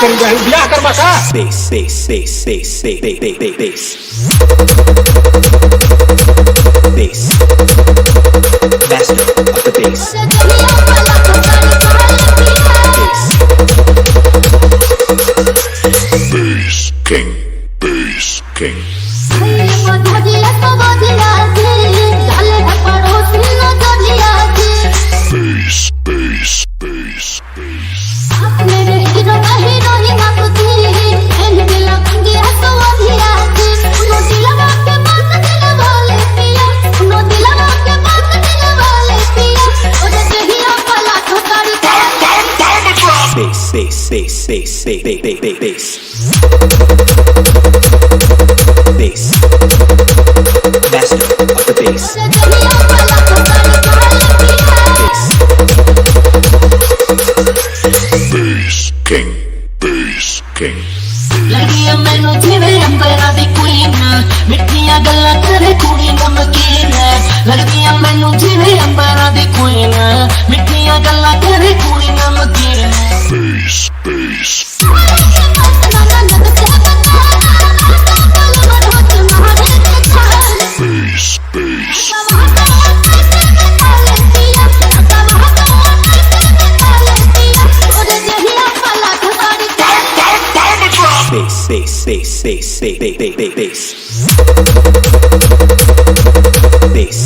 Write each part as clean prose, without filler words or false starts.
कर बियाह कर बसा bass bass bass bass bass bass master of the bass bass king bass king bass bass bass bass bass bass bass bass bass bass master of the bass bass king bass king लड़कियां मैनू जिवे अंबरा दी queen मिठियां गल्लां करे कुड़ी नमकीन लड़कियां मैनू जिवे अंबरा दी queen मिठियां गल्लां करे कुड़ी नमकीन bass bass bass bass bass bass bass bass bass bass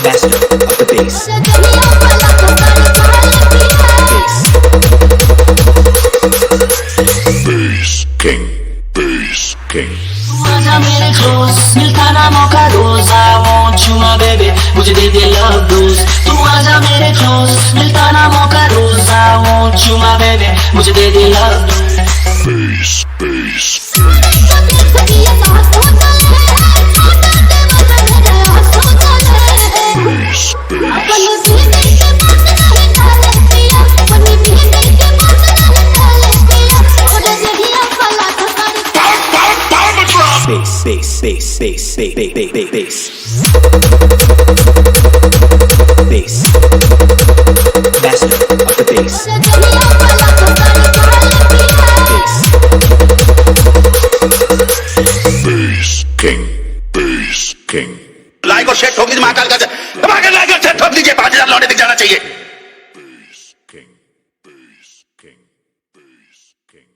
master of the bass bass king bass king आजा मेरे close मिलता ना मौका रोज I want you my baby मुझे दे दे love dose तू आजा मेरे close मिलता ना मौका रोज I want you my baby मुझे दे दे love dose bass bass bass bass bass bass bass bass bass master of the bass bass king bass king लाइक और share ठोक दीजिए महाकाल का धमाके लाइक और शेयर ठोक दीजिए 5000 लौटे दिख जाना चाहिए bass king bass king bass king